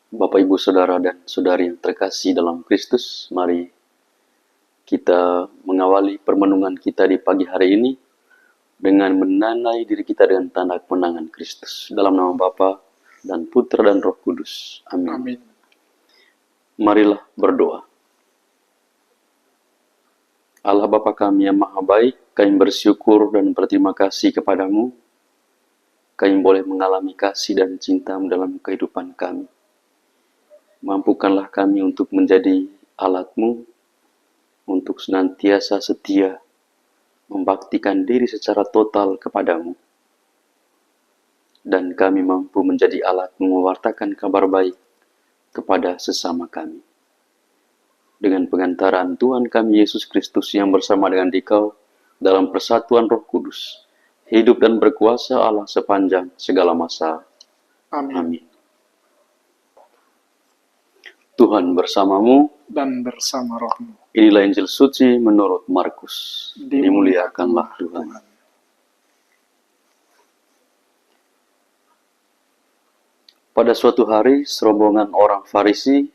Bapak, Ibu, Saudara, dan Saudari yang terkasih dalam Kristus, mari kita mengawali permenungan kita di pagi hari ini dengan menandai diri kita dengan tanda kemenangan Kristus. Dalam nama Bapa dan Putra dan Roh Kudus. Amin. Amin. Marilah berdoa. Allah Bapa kami yang maha baik, kami bersyukur dan berterima kasih kepadamu. Kami boleh mengalami kasih dan cinta-Mu dalam kehidupan kami. Mampukanlah kami untuk menjadi alat-Mu, untuk senantiasa setia, membaktikan diri secara total kepadamu. Dan kami mampu menjadi alat-Mu mewartakan kabar baik kepada sesama kami. Dengan pengantaran Tuhan kami Yesus Kristus yang bersama dengan Dikau dalam persatuan Roh Kudus, hidup dan berkuasa Allah sepanjang segala masa. Amin. Tuhan bersamamu Dan bersama rohmu. Inilah Injil suci menurut Markus. Dimuliakanlah Tuhan. Pada suatu hari, serombongan orang Farisi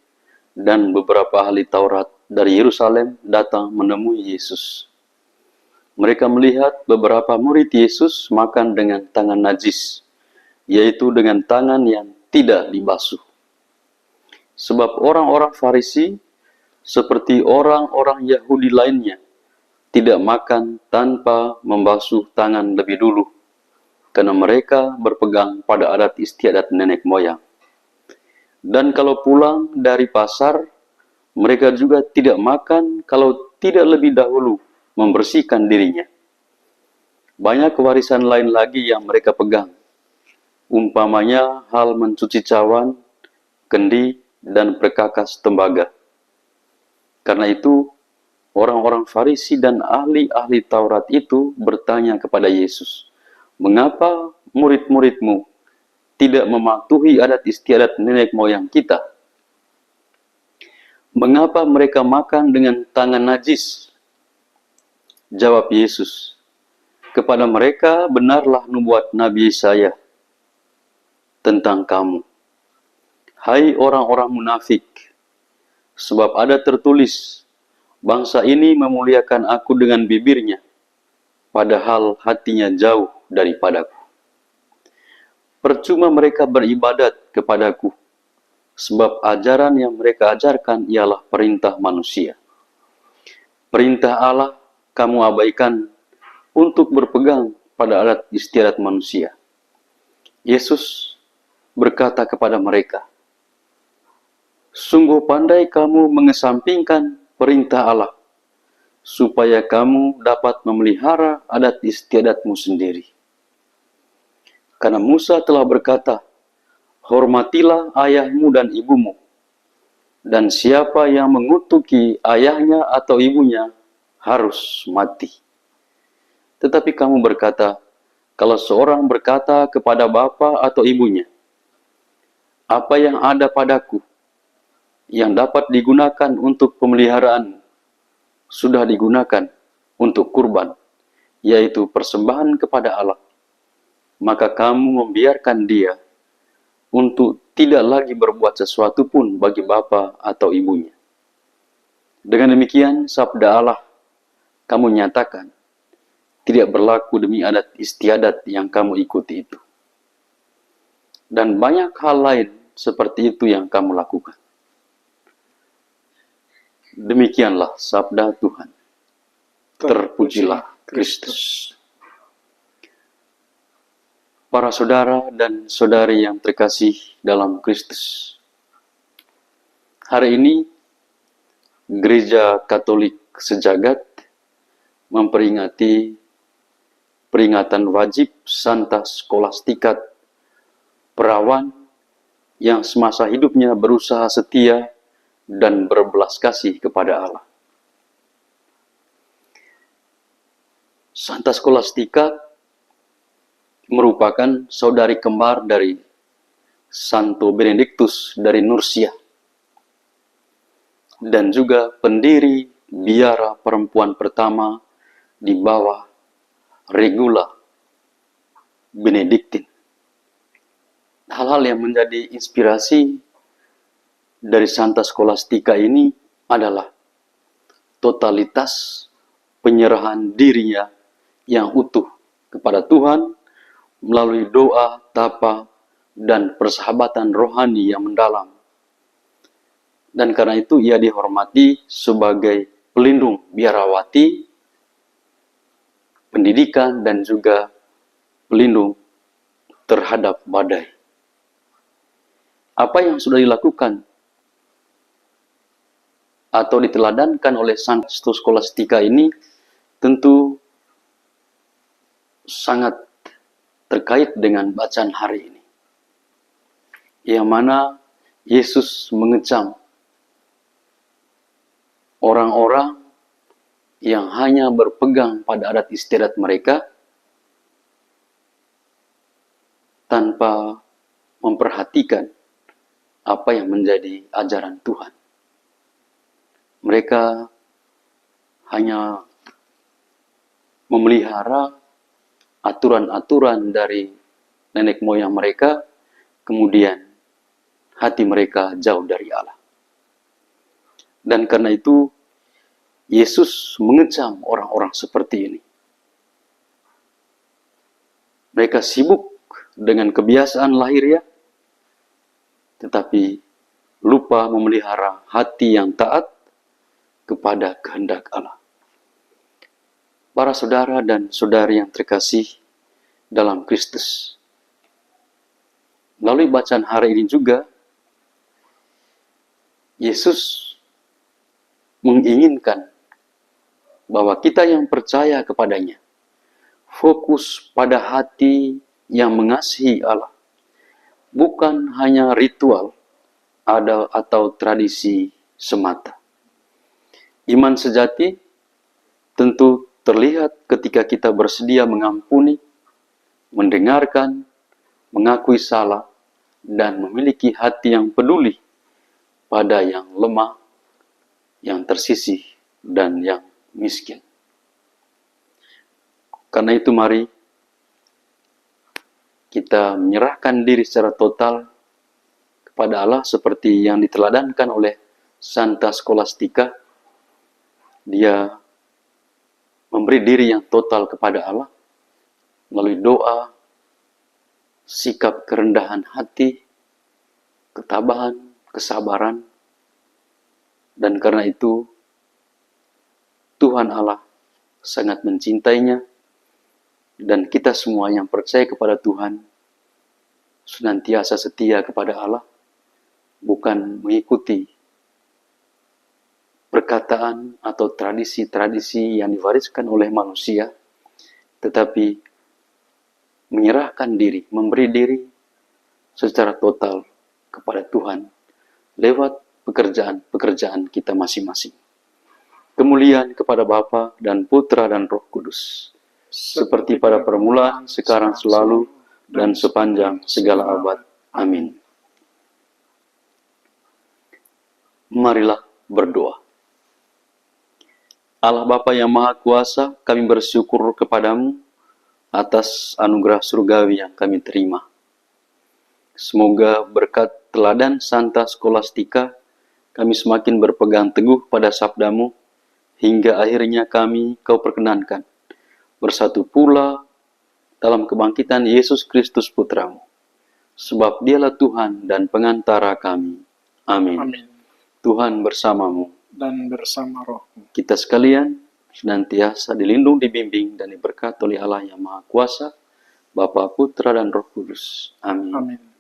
dan beberapa ahli Taurat dari Yerusalem datang menemui Yesus. Mereka melihat beberapa murid Yesus makan dengan tangan najis, yaitu dengan tangan yang tidak dibasuh. Sebab orang-orang Farisi, seperti orang-orang Yahudi lainnya, tidak makan tanpa membasuh tangan lebih dulu, karena mereka berpegang pada adat istiadat nenek moyang. Dan kalau pulang dari pasar, mereka juga tidak makan kalau tidak lebih dahulu membersihkan dirinya. Banyak kewarisan lain lagi yang mereka pegang, umpamanya hal mencuci cawan, kendi, dan perkakas tembaga. Karena itu, orang-orang Farisi dan ahli-ahli Taurat itu bertanya kepada Yesus, "Mengapa murid-muridmu tidak mematuhi adat istiadat nenek moyang kita? Mengapa mereka makan dengan tangan najis?" Jawab Yesus, "Kepada mereka benarlah nubuat Nabi Yesaya tentang kamu. Hai orang-orang munafik, sebab ada tertulis, bangsa ini memuliakan aku dengan bibirnya, padahal hatinya jauh daripadaku. Percuma mereka beribadat kepadaku, sebab ajaran yang mereka ajarkan ialah perintah manusia. Perintah Allah kamu abaikan untuk berpegang pada adat istiadat manusia." Yesus berkata kepada mereka, "Sungguh pandai kamu mengesampingkan perintah Allah, supaya kamu dapat memelihara adat istiadatmu sendiri. Karena Musa telah berkata, hormatilah ayahmu dan ibumu, dan siapa yang mengutuki ayahnya atau ibunya harus mati. Tetapi kamu berkata, kalau seorang berkata kepada bapa atau ibunya, apa yang ada padaku, yang dapat digunakan untuk pemeliharaan, sudah digunakan untuk kurban, yaitu persembahan kepada Allah, maka kamu membiarkan dia untuk tidak lagi berbuat sesuatu pun bagi bapa atau ibunya. Dengan demikian, sabda Allah kamu nyatakan tidak berlaku demi adat istiadat yang kamu ikuti itu. Dan banyak hal lain seperti itu yang kamu lakukan." Demikianlah sabda Tuhan. Terpujilah Kristus. Para saudara dan saudari yang terkasih dalam Kristus, hari ini Gereja Katolik sejagat memperingati peringatan wajib Santa Scholastica, perawan yang semasa hidupnya berusaha setia dan berbelas kasih kepada Allah. Santa Scholastica merupakan saudari kembar dari Santo Benedictus dari Nursia, dan juga pendiri biara perempuan pertama di bawah Regula Benediktin. Hal-hal yang menjadi inspirasi dari Santa Scholastica ini adalah totalitas penyerahan dirinya yang utuh kepada Tuhan melalui doa, tapa, dan persahabatan rohani yang mendalam. Dan karena itu ia dihormati sebagai pelindung biarawati, pendidikan, dan juga pelindung terhadap badai. Apa yang sudah dilakukan atau diteladankan oleh Santa Scholastica ini tentu sangat terkait dengan bacaan hari ini, yang mana Yesus mengecam orang-orang yang hanya berpegang pada adat istiadat mereka tanpa memperhatikan apa yang menjadi ajaran Tuhan. Mereka hanya memelihara aturan-aturan dari nenek moyang mereka, kemudian hati mereka jauh dari Allah. Dan karena itu, Yesus mengecam orang-orang seperti ini. Mereka sibuk dengan kebiasaan lahiriah, tetapi lupa memelihara hati yang taat kepada kehendak Allah. Para saudara dan saudari yang terkasih dalam Kristus, melalui bacaan hari ini juga, Yesus menginginkan bahwa kita yang percaya kepadanya fokus pada hati yang mengasihi Allah, bukan hanya ritual atau tradisi semata. Iman sejati tentu terlihat ketika kita bersedia mengampuni, mendengarkan, mengakui salah, dan memiliki hati yang peduli pada yang lemah, yang tersisih, dan yang miskin. Karena itu mari kita menyerahkan diri secara total kepada Allah seperti yang diteladankan oleh Santa Scholastica. Dia memberi diri yang total kepada Allah melalui doa, sikap kerendahan hati, ketabahan, kesabaran. Dan karena itu Tuhan Allah sangat mencintainya, dan kita semua yang percaya kepada Tuhan senantiasa setia kepada Allah, bukan mengikuti perkataan atau tradisi-tradisi yang diwariskan oleh manusia, tetapi menyerahkan diri, memberi diri secara total kepada Tuhan lewat pekerjaan-pekerjaan kita masing-masing. Kemuliaan kepada Bapa dan Putra dan Roh Kudus, seperti pada permulaan, sekarang, selalu, dan sepanjang segala abad. Amin. Marilah berdoa. Allah Bapa yang Maha Kuasa, kami bersyukur kepadamu atas anugerah surgawi yang kami terima. Semoga berkat teladan Santa Scholastica, kami semakin berpegang teguh pada sabdamu, hingga akhirnya kami Kau perkenankan bersatu pula dalam kebangkitan Yesus Kristus Putramu. Sebab Dialah Tuhan dan pengantara kami. Amin. Amin. Tuhan bersamamu. Dan bersama rohmu. Kita sekalian senantiasa dilindung, dibimbing, dan diberkati oleh Allah yang Maha Kuasa, Bapa, Putra, dan Roh Kudus. Amin. Amin.